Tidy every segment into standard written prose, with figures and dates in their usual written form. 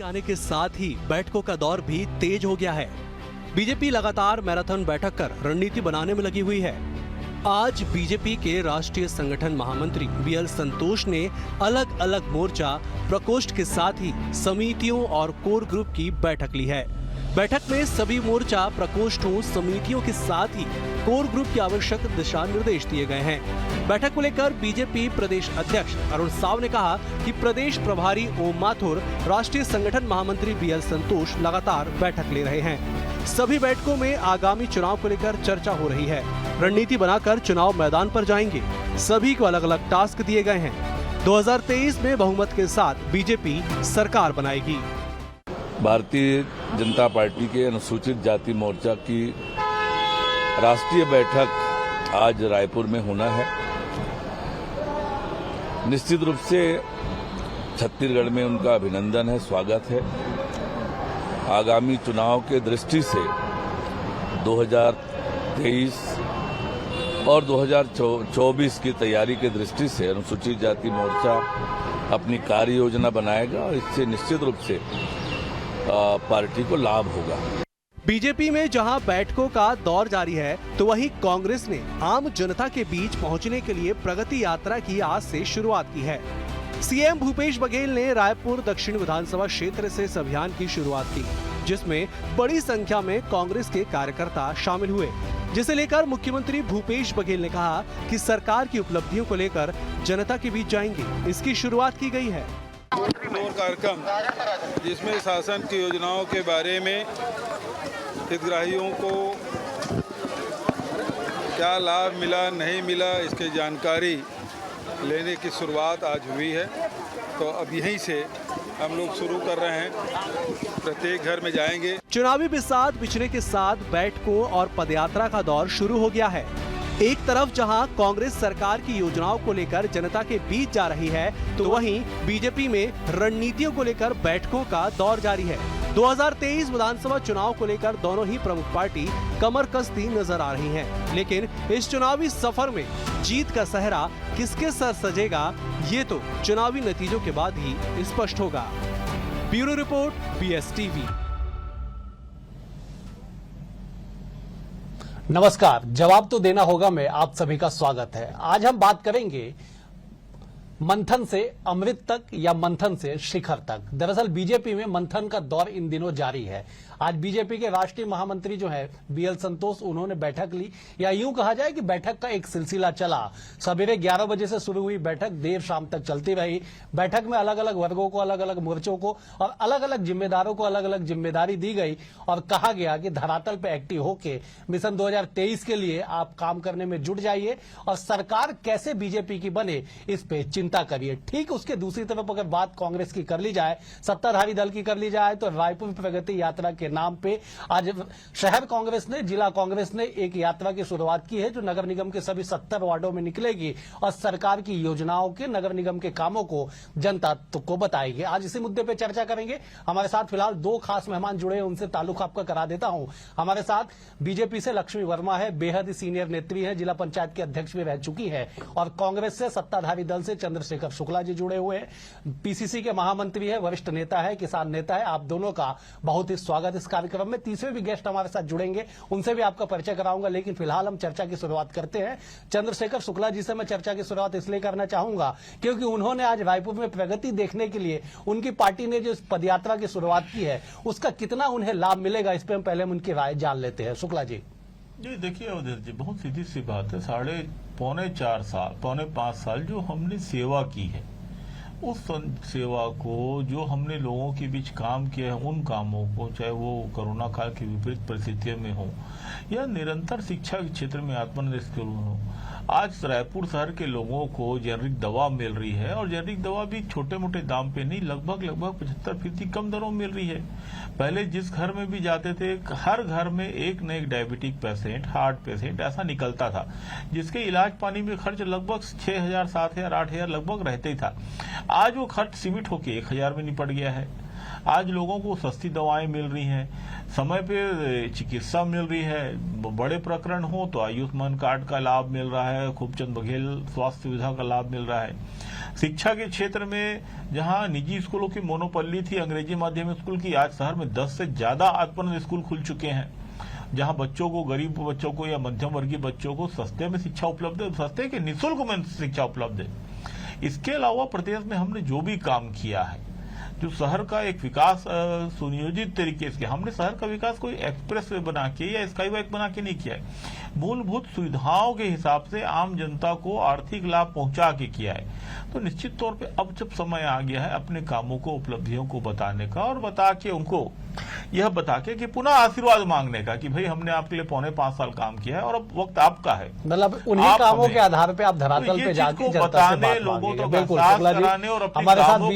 आने के साथ ही बैठकों का दौर भी तेज हो गया है। बीजेपी लगातार मैराथन बैठक कर रणनीति बनाने में लगी हुई है। आज बीजेपी के राष्ट्रीय संगठन महामंत्री बीएल संतोष ने अलग अलग मोर्चा प्रकोष्ठ के साथ ही समितियों और कोर ग्रुप की बैठक ली है। बैठक में सभी मोर्चा प्रकोष्ठों, समितियों के साथ ही कोर ग्रुप की आवश्यक दिशा निर्देश दिए गए हैं। बैठक को लेकर बीजेपी प्रदेश अध्यक्ष अरुण साव ने कहा कि प्रदेश प्रभारी ओम माथुर, राष्ट्रीय संगठन महामंत्री बीएल संतोष लगातार बैठक ले रहे हैं। सभी बैठकों में आगामी चुनाव को लेकर चर्चा हो रही है। रणनीति बनाकर चुनाव मैदान पर जाएंगे। सभी को अलग अलग टास्क दिए गए हैं। 2023 में बहुमत के साथ बीजेपी सरकार बनाएगी। भारतीय जनता पार्टी के अनुसूचित जाति मोर्चा की राष्ट्रीय बैठक आज रायपुर में होना है। निश्चित रूप से छत्तीसगढ़ में उनका अभिनंदन है, स्वागत है। आगामी चुनाव के दृष्टि से 2023 और 2024 की तैयारी के दृष्टि से अनुसूचित जाति मोर्चा अपनी कार्य योजना बनाएगा और इससे निश्चित रूप से पार्टी को लाभ होगा। बीजेपी में जहां बैठकों का दौर जारी है, तो वहीं कांग्रेस ने आम जनता के बीच पहुंचने के लिए प्रगति यात्रा की आज से शुरुआत की है। सीएम भूपेश बघेल ने रायपुर दक्षिण विधानसभा क्षेत्र से इस अभियान की शुरुआत की, जिसमें बड़ी संख्या में कांग्रेस के कार्यकर्ता शामिल हुए, जिसे लेकर मुख्यमंत्री भूपेश बघेल ने कहा कि सरकार की उपलब्धियों को लेकर जनता के बीच जाएंगे। इसकी शुरुआत की गई है। कार्यक्रम जिसमें शासन की योजनाओं के बारे में हितग्राहियों को क्या लाभ मिला, नहीं मिला, इसकी जानकारी लेने की शुरुआत आज हुई है। तो अब यहीं से हम लोग शुरू कर रहे हैं, प्रत्येक घर में जाएंगे। चुनावी बिसात बिछने के साथ बैठकों और पदयात्रा का दौर शुरू हो गया है। एक तरफ जहां कांग्रेस सरकार की योजनाओं को लेकर जनता के बीच जा रही है, तो वहीं बीजेपी में रणनीतियों को लेकर बैठकों का दौर जारी है। 2023 विधानसभा चुनाव को लेकर दोनों ही प्रमुख पार्टी कमर कसती नजर आ रही हैं। लेकिन इस चुनावी सफर में जीत का सेहरा किसके सर सजेगा, ये तो चुनावी नतीजों के बाद ही स्पष्ट होगा। Bureau report, BSTV। नमस्कार, जवाब तो देना होगा में आप सभी का स्वागत है। आज हम बात करेंगे मंथन से अमृत तक या मंथन से शिखर तक। दरअसल बीजेपी में मंथन का दौर इन दिनों जारी है। आज बीजेपी के राष्ट्रीय महामंत्री जो है बीएल संतोष, उन्होंने बैठक ली, या यूं कहा जाए कि बैठक का एक सिलसिला चला। सवेरे 11 बजे से शुरू हुई बैठक देर शाम तक चलती रही। बैठक में अलग अलग वर्गों को, अलग अलग मोर्चों को और अलग अलग जिम्मेदारों को अलग अलग जिम्मेदारी दी गई और कहा गया कि धरातल पर एक्टिव होके मिशन 2023 के लिए आप काम करने में जुट जाइए और सरकार कैसे बीजेपी की बने इस पे चिंता करिए। ठीक उसके दूसरी तरफ अगर बात कांग्रेस की कर ली जाए, सत्ताधारी दल की कर ली जाए, तो रायपुर प्रगति यात्रा के नाम पे आज शहर कांग्रेस ने, जिला कांग्रेस ने एक यात्रा की शुरुआत की है, जो नगर निगम के सभी 70 वार्डों में निकलेगी और सरकार की योजनाओं के, नगर निगम के कामों को जनता को बताएगी। आज इसी मुद्दे पे चर्चा करेंगे। हमारे साथ फिलहाल दो खास मेहमान जुड़े हैं, उनसे ताल्लुक आपका करा देता हूं। हमारे साथ बीजेपी से लक्ष्मी वर्मा है, बेहद ही सीनियर नेत्री है, जिला पंचायत की अध्यक्ष भी रह चुकी है, और कांग्रेस से, सत्ताधारी दल से चंद्रशेखर शुक्ला जी जुड़े हुए हैं, पीसीसी के महामंत्री है, वरिष्ठ नेता है, किसान नेता है। आप दोनों का बहुत ही स्वागत इस कार्यक्रम में। तीसरे भी गेस्ट हमारे साथ जुड़ेंगे, उनसे भी आपका परिचय कराऊंगा, लेकिन फिलहाल हम चर्चा की शुरुआत करते हैं। चंद्रशेखर शुक्ला जी से मैं चर्चा की शुरुआत इसलिए करना चाहूंगा क्योंकि उन्होंने आज रायपुर में प्रगति देखने के लिए उनकी पार्टी ने जो इस पदयात्रा की शुरुआत की है, उसका कितना उन्हें लाभ मिलेगा, इस पर हम पहले उनकी राय जान लेते हैं। शुक्ला जी। जी देखिए अवधेश जी, बहुत सीधी सी बात है। पौने 4 साल, पौने 5 साल जो हमने सेवा की है, उस सेवा को, जो हमने लोगों के बीच काम किया है, उन कामों को, चाहे वो कोरोना काल की विपरीत परिस्थितियों में हो या निरंतर शिक्षा के क्षेत्र में आत्मनिर्भर के हो, आज रायपुर शहर के लोगों को जेनरिक दवा मिल रही है, और जेनरिक दवा भी छोटे मोटे दाम पे नहीं, लगभग 75% कम दरों में मिल रही है। पहले जिस घर में भी जाते थे, हर घर में एक न एक डायबिटिक पेशेंट, हार्ट पेशेंट ऐसा निकलता था, जिसके इलाज पानी में खर्च लगभग 6,000, 7,000, 8,000 लगभग रहते ही था। आज वो खर्च सीमित होकर 1,000 में निपट गया है। आज लोगों को सस्ती दवाएं मिल रही हैं, समय पे चिकित्सा मिल रही है, बड़े प्रकरण हो तो आयुष्मान कार्ड का लाभ मिल रहा है, खूबचंद बघेल स्वास्थ्य सुविधा का लाभ मिल रहा है। शिक्षा के क्षेत्र में जहां निजी स्कूलों की मोनोपल्ली थी अंग्रेजी माध्यम स्कूल की, आज शहर में 10 से ज्यादा आत्मनिर्भर स्कूल खुल चुके हैं, जहां बच्चों को, गरीब बच्चों को या मध्यम वर्गीय बच्चों को सस्ते में शिक्षा उपलब्ध है, सस्ते के निःशुल्क में शिक्षा उपलब्ध है। इसके अलावा प्रदेश में हमने जो भी काम किया है, जो शहर का एक विकास सुनियोजित तरीके से, हमने शहर का विकास कोई एक्सप्रेस वे बना के या स्काई वॉक बना के नहीं किया है, मूलभूत सुविधाओं के हिसाब से आम जनता को आर्थिक लाभ पहुंचा के किया है। तो निश्चित तौर पे अब जब समय आ गया है अपने कामों को, उपलब्धियों को बताने का, और बता के उनको यह बता के कि पुनः आशीर्वाद मांगने का कि भाई हमने आपके लिए 5.25 साल काम किया है और अब वक्त आपका है। मतलब उन्हीं कामों के आधार पे आप धरातल पे जाके जनता से बात मांगेंगे। बिल्कुल, शुक्ला जी, हमारे साथ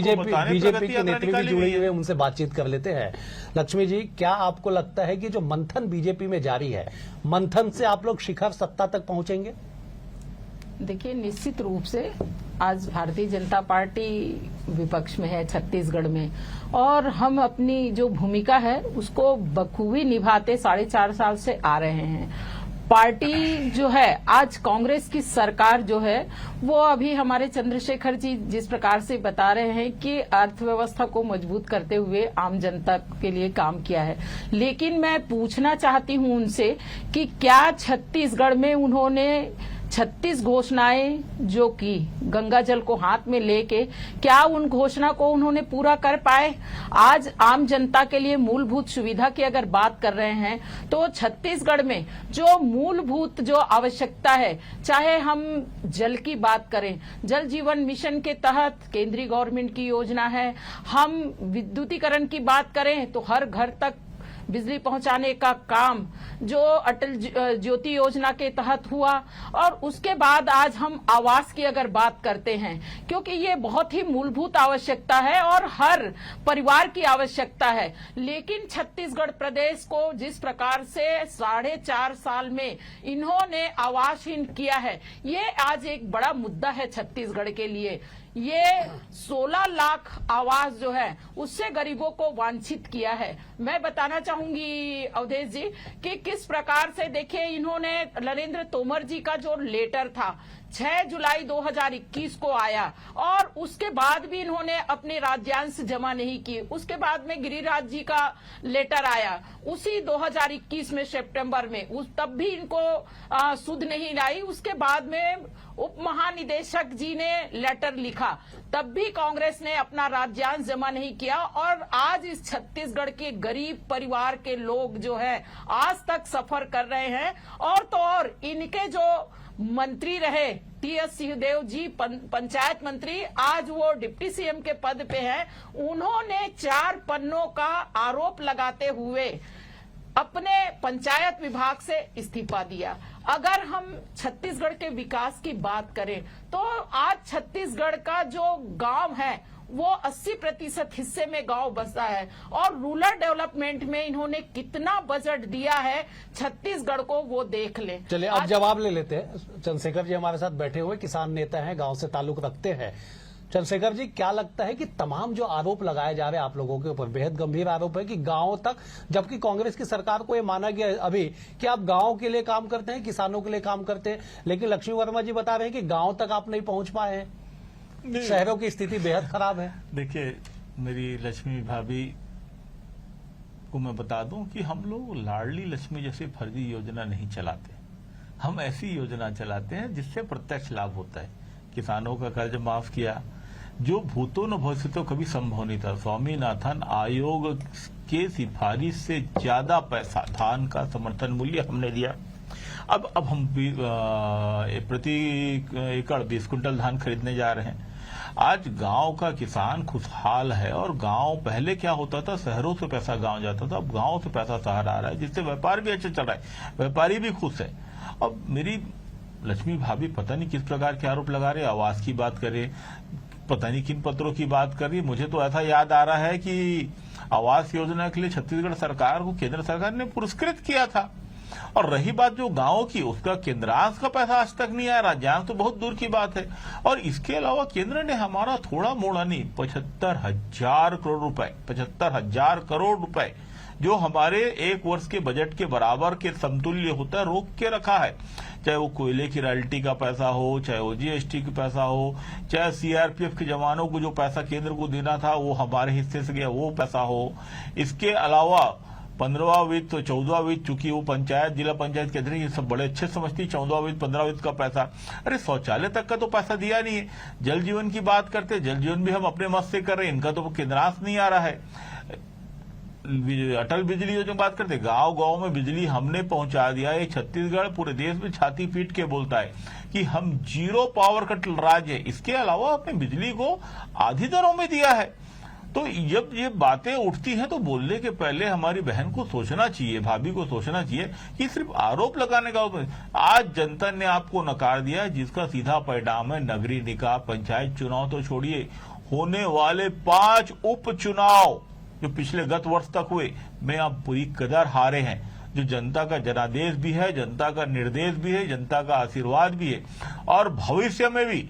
बीजेपी के नेत्री भी जुड़े हुए, उनसे बातचीत कर लेते हैं। लक्ष्मी जी, क्या आपको लगता है कि जो मंथन बीजेपी में जारी है, मंथन से आप लोग शिखर सत्ता तक पहुंचेंगे? देखिए, निश्चित रूप से आज भारतीय जनता पार्टी विपक्ष में है छत्तीसगढ़ में, और हम अपनी जो भूमिका है उसको बखूबी निभाते 4.5 साल से आ रहे हैं। पार्टी जो है, आज कांग्रेस की सरकार जो है वो अभी हमारे चंद्रशेखर जी जिस प्रकार से बता रहे हैं कि अर्थव्यवस्था को मजबूत करते हुए आम जनता के लिए काम किया है, लेकिन मैं पूछना चाहती हूं उनसे कि क्या छत्तीसगढ़ में उन्होंने 36 घोषणाएं जो की गंगा जल को हाथ में लेके, क्या उन घोषणा को उन्होंने पूरा कर पाए? आज आम जनता के लिए मूलभूत सुविधा की अगर बात कर रहे हैं तो छत्तीसगढ़ में जो मूलभूत जो आवश्यकता है, चाहे हम जल की बात करें, जल जीवन मिशन के तहत केंद्रीय गवर्नमेंट की योजना है, हम विद्युतीकरण की बात करें तो हर घर तक बिजली पहुंचाने का काम जो अटल ज्योति योजना के तहत हुआ, और उसके बाद आज हम आवास की अगर बात करते हैं, क्योंकि ये बहुत ही मूलभूत आवश्यकता है और हर परिवार की आवश्यकता है। लेकिन छत्तीसगढ़ प्रदेश को जिस प्रकार से 4.5 साल में इन्होंने आवासहीन किया है, ये आज एक बड़ा मुद्दा है छत्तीसगढ़ के लिए। ये 16 लाख आवास जो है उससे गरीबों को वांछित किया है। मैं बताना चाहूंगी अवधेश जी कि किस प्रकार से, देखिए, इन्होंने नरेंद्र तोमर जी का जो लेटर था 6 जुलाई 2021 को आया, और उसके बाद भी इन्होंने अपने राज्यांश जमा नहीं की। उसके बाद में गिरिराज जी का लेटर आया उसी 2021 में सितंबर में, तब भी इनको सुध नहीं लाई। उसके बाद में उप महानिदेशक जी ने लेटर लिखा, तब भी कांग्रेस ने अपना राज्यांश जमा नहीं किया, और आज इस छत्तीसगढ़ के गरीब परिवार के लोग जो है आज तक सफर कर रहे हैं। और तो और इनके जो मंत्री रहे टी.एस. सिंहदेव जी, पंचायत मंत्री, आज वो डिप्टी सीएम के पद पे हैं, उन्होंने 4 पन्नों का आरोप लगाते हुए अपने पंचायत विभाग से इस्तीफा दिया। अगर हम छत्तीसगढ़ के विकास की बात करें तो आज छत्तीसगढ़ का जो गांव है वो 80% हिस्से में गांव बसा है, और रूरल डेवलपमेंट में इन्होंने कितना बजट दिया है छत्तीसगढ़ को, वो देख ले। चलिए अब जवाब ले लेते हैं। चंद्रशेखर जी हमारे साथ बैठे हुए किसान नेता हैं, गांव से ताल्लुक रखते हैं। चंद्रशेखर जी, क्या लगता है कि तमाम जो आरोप लगाए जा रहे हैं आप लोगों के ऊपर, बेहद गंभीर आरोप है कि गांव तक, जबकि कांग्रेस की सरकार को ये माना गया अभी कि आप गांव के लिए काम करते हैं, किसानों के लिए काम करते हैं, लेकिन लक्ष्मी वर्मा जी बता रहे हैं कि गांव तक आप नहीं पहुंच पाए हैं, शहरों की स्थिति बेहद खराब है। देखिए, मेरी लक्ष्मी भाभी को मैं बता दूं कि हम लोग लाडली लक्ष्मी जैसी फर्जी योजना नहीं चलाते। हम ऐसी योजना चलाते हैं जिससे प्रत्यक्ष लाभ होता है। किसानों का कर्ज माफ किया, जो भूतों न भविष्यतों कभी संभव नहीं था। स्वामीनाथन आयोग के सिफारिश से ज्यादा पैसा धान का समर्थन मूल्य हमने दिया। अब हम प्रति एकड़ 20 कुंटल धान खरीदने जा रहे हैं। आज गांव का किसान खुशहाल है, और गांव पहले क्या होता था, शहरों से पैसा गांव जाता था, अब गांव से पैसा शहर आ रहा है, जिससे व्यापार भी अच्छा चल रहा है, व्यापारी भी खुश है। अब मेरी लक्ष्मी भाभी पता नहीं किस प्रकार के आरोप लगा रहे, आवास की बात करे, पता नहीं किन पत्रों की बात कर रही। मुझे तो ऐसा याद आ रहा है कि आवास योजना के लिए छत्तीसगढ़ सरकार को केंद्र सरकार ने पुरस्कृत किया था। और रही बात जो गांव की, उसका केंद्रांश का पैसा आज तक नहीं आया, राज्यांश तो बहुत दूर की बात है। और इसके अलावा केंद्र ने हमारा थोड़ा मोड़ा नहीं, 75,000 करोड़ रुपए, 75,000 करोड़ रुपए जो हमारे 1 वर्ष के बजट के बराबर के समतुल्य होता है, रोक के रखा है। चाहे वो कोयले की रॉयल्टी का पैसा हो, चाहे वो जीएसटी का पैसा हो, चाहे सीआरपीएफ के जवानों को जो पैसा केंद्र को देना था वो हमारे हिस्से से गया वो पैसा हो। इसके अलावा 15वां वित्त तो 14वां वित्त, चूंकि वो पंचायत जिला पंचायत के अंदर ये सब बड़े अच्छे समझती, 14वां वित्त 15वां वित्त का पैसा, अरे शौचालय तक का तो पैसा दिया नहीं है। जल जीवन की बात करते, जल जीवन भी हम अपने मत से कर रहे हैं, इनका तो केंद्रांश नहीं आ रहा है। अटल बिजली योजना बात करते, गांव गांव में बिजली हमने पहुंचा दिया। ये छत्तीसगढ़ पूरे देश में छाती पीट के बोलता है कि हम जीरो पावर कट राज्य है, इसके अलावा अपने बिजली को आधी दरों में दिया है। तो जब ये बातें उठती हैं तो बोलने के पहले हमारी बहन को सोचना चाहिए, भाभी को सोचना चाहिए कि सिर्फ आरोप लगाने का। आज जनता ने आपको नकार दिया, जिसका सीधा परिणाम है नगरीय निकाय पंचायत चुनाव तो छोड़िए, होने वाले 5 उपचुनाव जो पिछले गत वर्ष तक हुए में आप पूरी कदर हारे हैं। जो जनता का जनादेश भी है, जनता का निर्देश भी है, जनता का आशीर्वाद भी है, और भविष्य में भी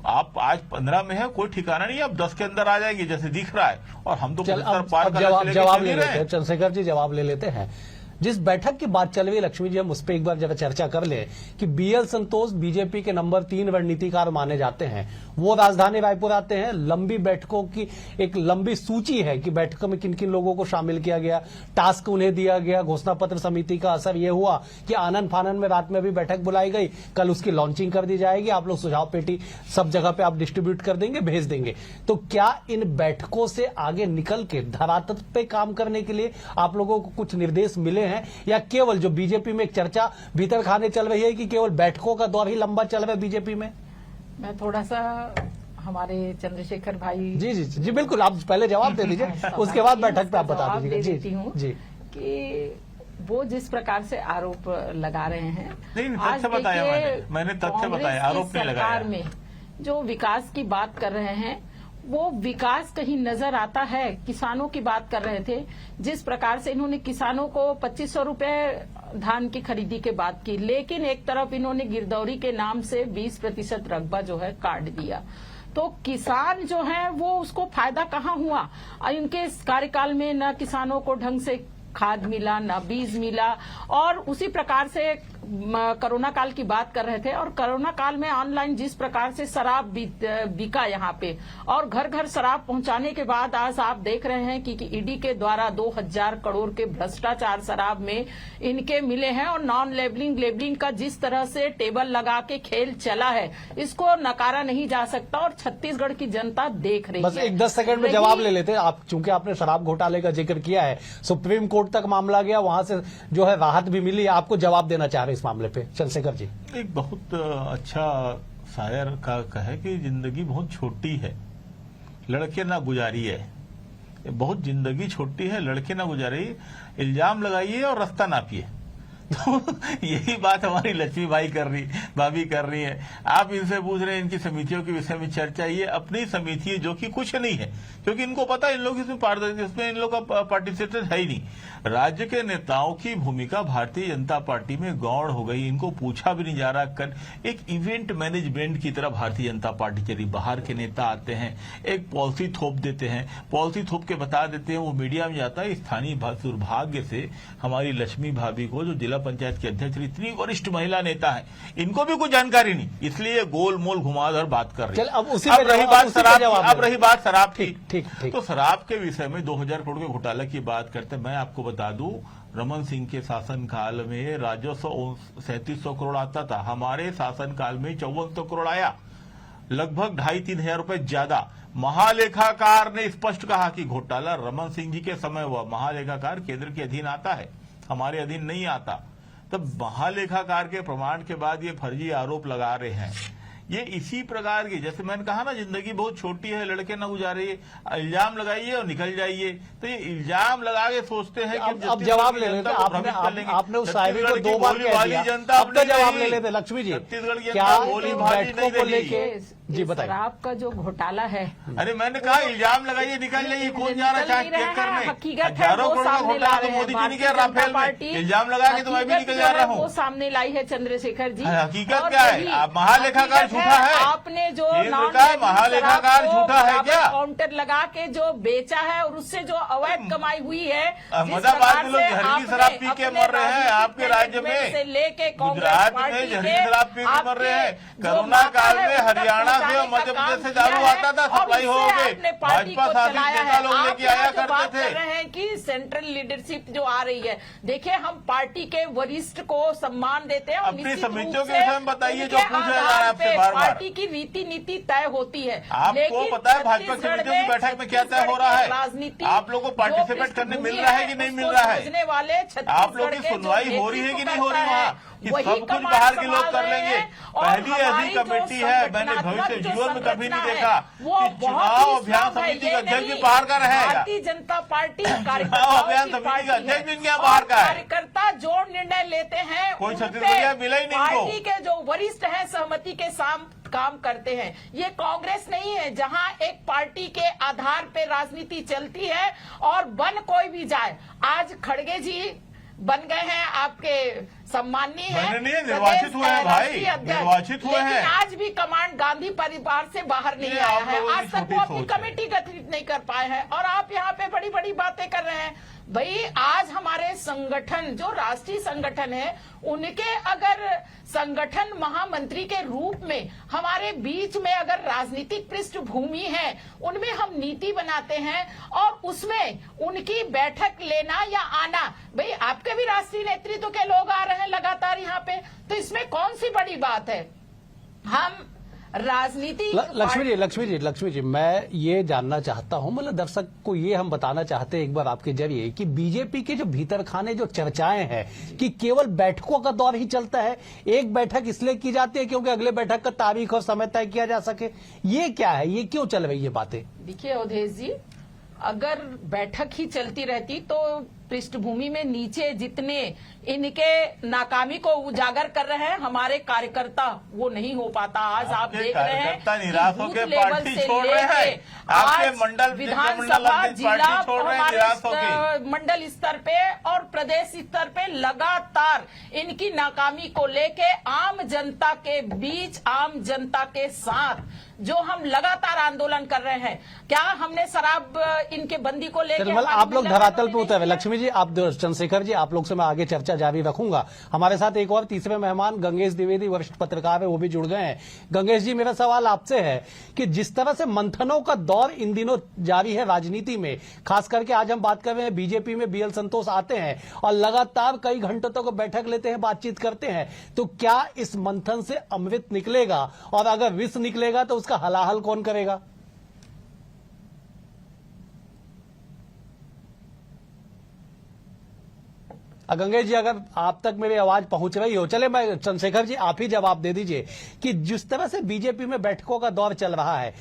आप आज 15 में है, कोई ठिकाना नहीं, आप 10 के अंदर आ जाएंगे जैसे दिख रहा है। और हम तो जवाब ले लेते हैं, चंद्रशेखर जी जवाब ले लेते हैं। जिस बैठक की बात चल रही है लक्ष्मी जी, हम उस पर एक बार जरा चर्चा कर ले कि बीएल संतोष बीजेपी के नंबर 3 रणनीतिकार माने जाते हैं। वो राजधानी रायपुर आते हैं, लंबी बैठकों की एक लंबी सूची है कि बैठकों में किन किन लोगों को शामिल किया गया, टास्क उन्हें दिया गया। घोषणा पत्र समिति का असर यह हुआ कि आनंद फानन में रात में भी बैठक बुलाई गई, कल उसकी लॉन्चिंग कर दी जाएगी। आप लोग सुझाव पेटी सब जगह पे आप डिस्ट्रीब्यूट कर देंगे, भेज देंगे। तो क्या इन बैठकों से आगे निकल के धरातल पे काम करने के लिए आप लोगों को कुछ निर्देश मिले हैं, या केवल जो बीजेपी में एक चर्चा भीतर खाने चल रही है कि केवल बैठकों का दौर ही लंबा चल रहा है बीजेपी में? मैं थोड़ा सा हमारे चंद्रशेखर भाई जी जी जी बिल्कुल, आप पहले जवाब दे दीजिए, उसके बाद बैठक पे आप बता दीजिए। जी कि वो जिस प्रकार से आरोप लगा रहे हैं, नहीं तथ्य बताया, मैंने तथ्य बताया, आरोप नहीं लगाया। सरकार में जो विकास की बात कर रहे हैं वो विकास कहीं नजर आता है? किसानों की बात कर रहे थे, जिस प्रकार से इन्होंने किसानों को 2500 रुपए धान की खरीदी के बात की, लेकिन एक तरफ इन्होंने गिरदौरी के नाम से 20% रकबा जो है काट दिया। तो किसान जो है वो उसको फायदा कहाँ हुआ? इनके कार्यकाल में न किसानों को ढंग से खाद मिला, न बीज मिला। और उसी प्रकार से कोरोना काल की बात कर रहे थे, और कोरोना काल में ऑनलाइन जिस प्रकार से शराब बिका यहाँ पे, और घर घर शराब पहुंचाने के बाद आज आप देख रहे हैं कि ईडी के द्वारा 2000 करोड़ के भ्रष्टाचार शराब में इनके मिले हैं। और नॉन लेबलिंग का जिस तरह से टेबल लगा के खेल चला है, इसको नकारा नहीं जा सकता, और छत्तीसगढ़ की जनता देख रही है। बस एक 10 सेकंड में जवाब ले लेते हैं आप, चूंकि आपने शराब घोटाले का जिक्र किया है, सुप्रीम कोर्ट तक मामला गया, वहां से जो है राहत भी मिली, आपको जवाब देना चाह रहे इस मामले पे चंद्रशेखर जी? एक बहुत अच्छा शायर का कहे कि जिंदगी बहुत छोटी है, लड़के ना गुजारिए। बहुत जिंदगी छोटी है, लड़के ना गुजारिए, इल्जाम लगाइए और रास्ता नापिए। तो यही बात हमारी लक्ष्मी भाई भाभी कर रही है। आप इनसे पूछ रहे हैं इनकी समितियों के विषय में चर्चा, ये अपनी समिति है जो कि कुछ नहीं है, क्योंकि इनको पता है इन लोग इसमें इन लोग का पार्टिसिपेशन है ही नहीं। राज्य के नेताओं की भूमिका भारतीय जनता पार्टी में गौण हो गई, इनको पूछा भी नहीं जा रहा। एक इवेंट मैनेजमेंट की तरह भारतीय जनता पार्टी चली, बाहर के नेता आते हैं, एक पॉलिसी थोप देते हैं, पॉलिसी थोप के बता देते हैं, वो मीडिया में जाता है। स्थानीय दुर्भाग्य से हमारी लक्ष्मी भाभी को, जो जिला पंचायत की अध्यक्ष, इतनी वरिष्ठ महिला नेता है, इनको भी कुछ जानकारी नहीं, इसलिए गोल मोल घुमाकर बात कर रही है। अब रही बात शराब की, तो शराब के विषय में 2000 करोड़ के घोटाला की बात करते हैं। मैं आपको बता दूं, रमन सिंह के शासनकाल में राजस्व 3700 करोड़ आता था, हमारे शासनकाल में 5400 करोड़ आया, लगभग 2,500-3 हजार रुपए ज्यादा। महालेखाकार ने स्पष्ट कहा कि घोटाला रमन सिंह जी के समय हुआ। महालेखाकार केंद्र के अधीन आता है, हमारे अधीन नहीं आता। तब महालेखाकार के प्रमाण के बाद ये फर्जी आरोप लगा रहे हैं। ये इसी प्रकार की, जैसे मैंने कहा ना, जिंदगी बहुत छोटी है, लड़के ना गुजारिए, इल्जाम लगाइए और निकल जाइए। तो ये इल्जाम लगा के सोचते हैं कि अब जवाब ले लेते, आपने उस शायरी को 2 बार कह दिया, अब तो जवाब ले लेते लक्ष्मी जी। छत्तीसगढ़ की क्या बैठकों को लेके जी बताइए। शराब का जो घोटाला है, अरे मैंने कहा इल्जाम लगाइए, निकल जाइए, कौन जा रहा है चेक करने? हकीकत है, हजारों वो करोड़ का सामने ला घोटाला रहे तो हैं। मोदी जी ने किया भारतीय राफेल जनता में, पार्टी इल्जाम लगा के तो मैं भी हकीकत निकल जा रहा जो है वो हूँ। सामने लाई है चंद्रशेखर जी। हकीकत और क्या है? वही आप महालेखाकार हकीकत झूठा है? आपने जो केंद्र नॉन का बैंकिंग महालेखाकार शराब को झूठा है बराबर क्या? काउंटर लगा के जो बेचा है और उससे जो अवैध कमाई हुई है, अहमदाबाद में लोग जहरीली शराब पी के मर रहे हैं, आपके राज्य में से लेके गुजरात में जहरीली शराब पी के मर रहे हैं। कोरोना काल में हरियाणा से और मध्य प्रदेश से दारू आता था, सप्लाई हो गई, भाजपा शासित नेता लोग लेके आया करते थे। रहे हैं कि सेंट्रल लीडरशिप जो आ रही है, देखिए हम पार्टी के वरिष्ठ को सम्मान देते हैं। अपनी समितियों के विषय में बताइए जो पूछा जा रहा है आपसे बार बार। पार्टी की रीति नीति तय होती है। आपको पता है भाजपा समितियों की बैठक में क्या तय हो रहा है? राजनीति आप लोगों को पार्टिसिपेट करने मिल रहा है कि नहीं मिल रहा है? वाले आप लोगों की सुनवाई हो रही है कि नहीं हो रही वहाँ? कि सब कुछ बाहर के लोग कर लेंगे? पहली ऐसी कमेटी है, मैंने भविष्य जीवन में कभी नहीं देखा कि चुनाव अभियान समिति का अध्यक्ष भी बाहर का रहेगा। भारतीय जनता पार्टी चुनाव अभियान समिति का अध्यक्ष भी इनके यहाँ बाहर का है। कार्यकर्ता जो निर्णय लेते हैं कोई उन पे छत्तीसगढ़ मिला ही नहीं इनको। पार्टी के जो वरिष्ठ हैं सहमति के साथ काम करते हैं। ये कांग्रेस नहीं है जहां एक पार्टी के आधार पे राजनीति चलती है और बन कोई भी जाए। आज खड़गे जी बन गए हैं, आपके सम्मानीय है, निर्वाचित हुए हैं भाई, निर्वाचित हुए हैं। आज भी कमांड गांधी परिवार से बाहर नहीं आया है। आज तक वो अपनी कमेटी गठित नहीं कर पाए हैं और आप यहाँ पे बड़ी बड़ी बातें कर रहे हैं। भाई आज हमारे संगठन जो राष्ट्रीय संगठन है, उनके अगर संगठन महामंत्री के रूप में हमारे बीच में अगर राजनीतिक पृष्ठभूमि है, उनमें हम नीति बनाते हैं और उसमें उनकी बैठक लेना या आना, भाई आपके भी राष्ट्रीय नेतृत्व के लोग आ रहे हैं लगातार यहाँ पे, तो इसमें कौन सी बड़ी बात है? हम राजनीति लक्ष्मी जी मैं ये जानना चाहता हूं, मतलब दर्शक को ये हम बताना चाहते हैं एक बार आपके जरिए कि बीजेपी के जो भीतर खाने जो चर्चाएं हैं कि केवल बैठकों का दौर ही चलता है, एक बैठक इसलिए की जाती है क्योंकि अगले बैठक का तारीख और समय तय किया जा सके। ये क्या है, ये क्यों चल रही है बातें? देखिए अवधेश जी, अगर बैठक ही चलती रहती तो पृष्ठभूमि में नीचे जितने इनके नाकामी को उजागर कर रहे हैं हमारे कार्यकर्ता, वो नहीं हो पाता। आज आप देख रहे हैं निराश होकर पार्टी छोड़ रहे हैं, आपके मंडल विधानसभा जिला हमारे मंडल स्तर पे और प्रदेश स्तर पे लगातार इनकी नाकामी को लेके आम जनता के बीच, आम जनता के साथ जो हम लगातार आंदोलन कर रहे हैं, क्या हमने शराब इनके बंदी को लेकर आप लोग धरातल पे उतरे? लक्ष्मी जी, आप चंद्रशेखर जी, आप लोग से मैं आगे चर्चा जारी रखूंगा। हमारे साथ एक और तीसरे मेहमान गंगेश द्विवेदी वरिष्ठ पत्रकार है, वो भी जुड़ गए हैं। गंगेश जी, मेरा सवाल आपसे है कि जिस तरह से मंथनों का दौर इन दिनों जारी है राजनीति में, खास करके आज हम बात कर रहे हैं बीजेपी में बीएल संतोष आते हैं और लगातार कई घंटों तक बैठक लेते हैं, बातचीत करते हैं, तो क्या इस मंथन से अमृत निकलेगा? और अगर विष निकलेगा तो उसका हलाहल कौन करेगा? गंगेश जी, अगर आप तक मेरी आवाज पहुंच रही हो, चले मैं चंद्रशेखर जी आप ही जवाब दे दीजिए कि जिस तरह से बीजेपी में बैठकों का दौर चल रहा है,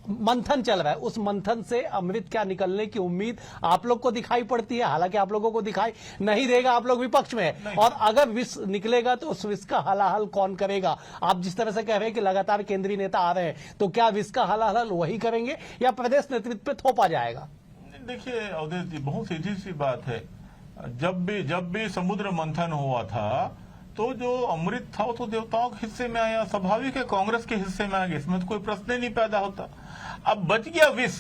मंथन चल रहा है, उस मंथन से अमृत क्या निकलने की उम्मीद आप लोग को दिखाई पड़ती है? हालांकि आप लोगों को दिखाई नहीं देगा, आप लोग विपक्ष में है, और अगर विष निकलेगा तो उस विष का हलाहल कौन करेगा? आप जिस तरह से कह रहे हैं कि लगातार केंद्रीय नेता आ रहे हैं, तो क्या विष का हलाहल वही करेंगे या प्रदेश नेतृत्व पे थोपा जाएगा? देखिए अवधेश जी, बहुत सीधी सी बात है। जब भी समुद्र मंथन हुआ था तो जो अमृत था वो तो देवताओं के हिस्से में आया, स्वाभाविक है कांग्रेस के हिस्से में आ गया, इसमें तो कोई प्रश्न ही नहीं पैदा होता। अब बच गया विष,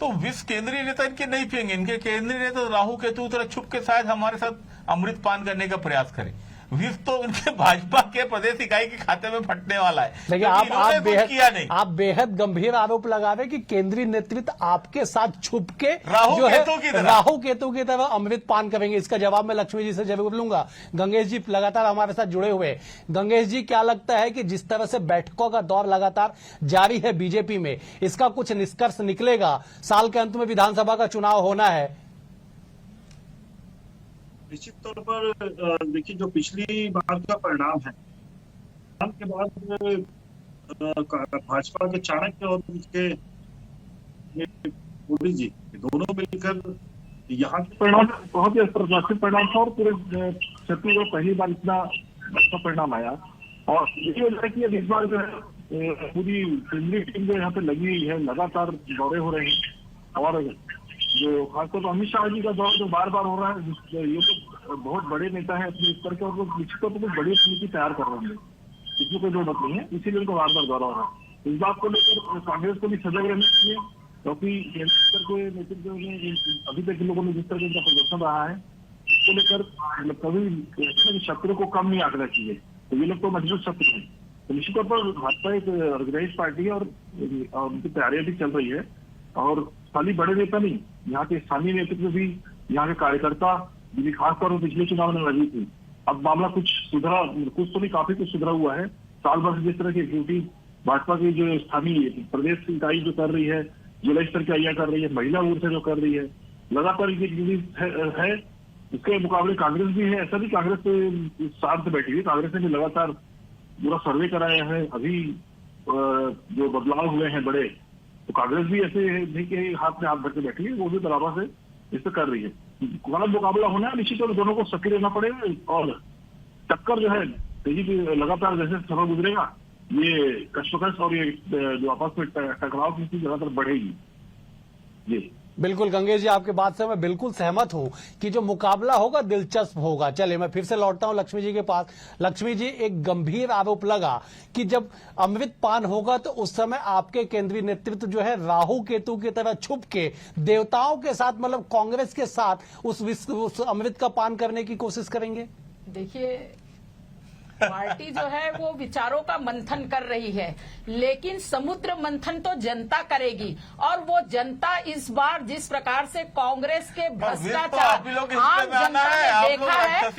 तो विष केंद्रीय नेता इनके नहीं पियेंगे। इनके केंद्रीय नेता तो राहु केतु तरह छुप के शायद हमारे साथ अमृत पान करने का प्रयास करें। विष तो इनके भाजपा के प्रदेश इकाई के खाते में फटने वाला है। देखिए आप बेहद गंभीर आरोप लगा रहे कि केंद्रीय नेतृत्व आपके साथ छुप के राहु केतु की तरह अमृत पान करेंगे। इसका जवाब मैं लक्ष्मी जी से जरूर लूंगा। गंगेश जी लगातार हमारे साथ जुड़े हुए। गंगेश जी, क्या लगता है कि जिस तरह से बैठकों का दौर लगातार जारी है बीजेपी में, इसका कुछ निष्कर्ष निकलेगा? साल के अंत में विधानसभा का चुनाव होना है। निश्चित तौर पर देखिए, जो पिछली बार का परिणाम है, के बाद भाजपा के चाणक्य और उसके मोदी जी दोनों मिलकर यहाँ के परिणाम बहुत ही अप्रत्याशित परिणाम था और पूरे छत्तीसगढ़ पहली बार इतना अच्छा परिणाम आया। और यही वजह है कि अब इस बार जो है पूरी केंद्रीय टीम जो यहाँ पे लगी हुई है, लगातार दौरे हो रहे हैं। और जो खासतौर पर अमित शाह जी का दौर जो बार बार हो रहा है, ये लोग बहुत बड़े नेता है अपने स्तर के, और लोग निश्चित तौर पर कुछ बड़ी समिति तैयार कर रहे हैं, इसमें कोई दो मत नहीं है। इसीलिए उनको बार बार दौरा हो रहा है। इस बात को लेकर कांग्रेस को भी सजग रहना चाहिए, क्योंकि केंद्र स्तर के नेतृत्व में अभी तक लोगों ने जिस तरह का प्रदर्शन रहा है, इसको लेकर कभी शत्रु को कम नहीं आंकना चाहिए। तो ये लोग तो मजबूत शत्रु है। तो निश्चित तौर पर भाजपा एक ऑर्गेनाइज पार्टी है, और उनकी तैयारियां भी चल रही है। और खाली बड़े नेता नहीं, यहाँ के स्थानीय नेतृत्व भी, यहाँ के कार्यकर्ता, जिन्हें खासतौर पर पिछले चुनाव में लगी थी, अब मामला कुछ सुधरा, कुछ तो नहीं, काफी कुछ सुधरा हुआ है। साल भर से जिस तरह की एक्टिविटी भाजपा की जो स्थानीय प्रदेश की इकाई जो कर रही है, जिला स्तर की इकाइयां कर रही है, महिला मोर्चा जो कर रही है, लगातार ये है। इसके मुकाबले कांग्रेस भी है। ऐसा भी कांग्रेस साथ से बैठी हुई, कांग्रेस ने भी लगातार पूरा सर्वे कराया है। अभी जो बदलाव हुए हैं बड़े, तो कांग्रेस भी ऐसे नहीं कि हाथ में हाथ भर के बैठी है, वो भी बराबर से इसे कर रही है। गलत मुकाबला होना है, निश्चित तौर पर दोनों को सक्रिय रहना पड़ेगा। और टक्कर जो है तेजी की लगातार जैसे समय गुजरेगा, ये कश्मकश और ये जो आपस में टकराव की चीज लगातार बढ़ेगी। जी बिल्कुल गंगेश जी, आपके बात से मैं बिल्कुल सहमत हूं कि जो मुकाबला होगा दिलचस्प होगा। चलिए मैं फिर से लौटता हूं लक्ष्मी जी के पास। लक्ष्मी जी, एक गंभीर आरोप लगा कि जब अमृत पान होगा तो उस समय आपके केंद्रीय नेतृत्व जो है राहु केतु की तरह छुप के देवताओं के साथ, मतलब कांग्रेस के साथ उस अमृत का पान करने की कोशिश करेंगे। देखिए, पार्टी जो है वो विचारों का मंथन कर रही है, लेकिन समुद्र मंथन तो जनता करेगी। और वो जनता इस बार जिस प्रकार से कांग्रेस के भ्रष्टाचार आम जनता ने देखा है,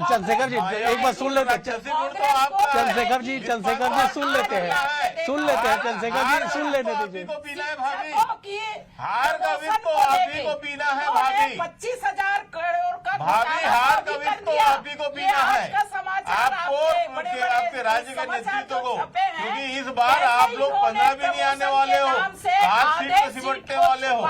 चंद्रशेखर जी एक बार सुन लेते हैं। चंद्रशेखर जी सुन लेते हैं चंद्रशेखर जी सुन लेने दीजिए। 25,000 करोड़ का भाभी, हार का वित्त तो आप ही को पीना है। आपके राज्य के नेतृत्व को, क्योंकि इस बार आप लोग 15 भी नहीं आने वाले हो, 5 सीट पे सिमटने वाले हो।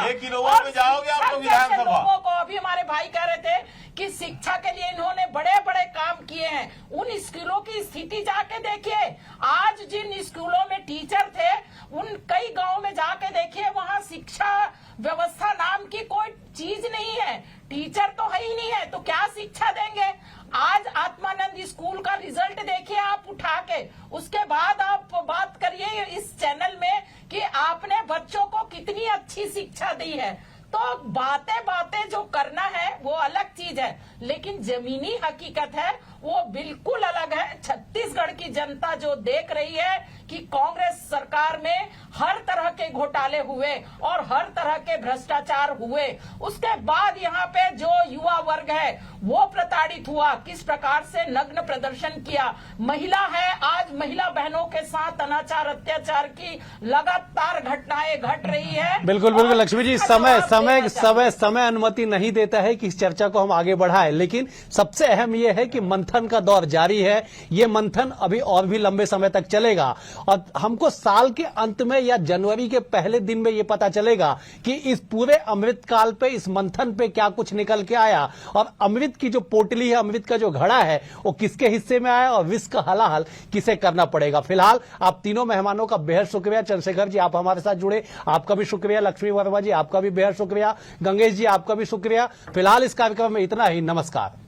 1 किलोवाट में जाओगे आप लोग विधानसभा। को अभी हमारे भाई कह रहे थे कि शिक्षा के लिए इन्होंने बड़े बड़े काम किए हैं। उन स्कूलों की स्थिति जाके देखिए। आज जिन स्कूलों में टीचर थे, उन कई गांव में जाके देखिए, वहां शिक्षा व्यवस्था नाम की कोई चीज नहीं है। टीचर तो है ही नहीं है, तो क्या शिक्षा देंगे। आज आत्मानंद स्कूल का रिजल्ट देखिए आप उठा के, उसके बाद आप बात करिए इस चैनल में कि आपने बच्चों को कितनी अच्छी शिक्षा दी है। तो बातें जो करना है वो अलग चीज है, लेकिन जमीनी हकीकत है वो बिल्कुल अलग है। छत्तीसगढ़ की जनता जो देख रही है कि कांग्रेस सरकार में हर तरह के घोटाले हुए और हर तरह के भ्रष्टाचार हुए, उसके बाद यहाँ पे जो युवा वर्ग है वो प्रताड़ित हुआ, किस प्रकार से नग्न प्रदर्शन किया। महिला है, आज महिला बहनों के साथ अनाचार अत्याचार की लगातार घटनाएं घट रही है। बिल्कुल लक्ष्मी जी, समय अनुमति नहीं देता है कि इस चर्चा को हम आगे बढ़ाएं, लेकिन सबसे अहम यह है कि मंथन का दौर जारी है। ये मंथन अभी और भी लंबे समय तक चलेगा, और हमको साल के अंत में या जनवरी के पहले दिन में ये पता चलेगा कि इस पूरे अमृत काल पे, इस मंथन पे क्या कुछ निकल के आया, और अमृत की जो पोटली है, अमृत का जो घड़ा है, वो किसके हिस्से में आया और विष का हलाहल किसे करना पड़ेगा। फिलहाल आप तीनों मेहमानों का बेहद शुक्रिया। चंद्रशेखर जी, आप हमारे साथ जुड़े, आपका भी शुक्रिया। लक्ष्मी वर्मा जी, आपका भी बेहद शुक्रिया। गंगेश जी, आपका भी शुक्रिया। फिलहाल इस कार्यक्रम में इतना ही। नमस्कार।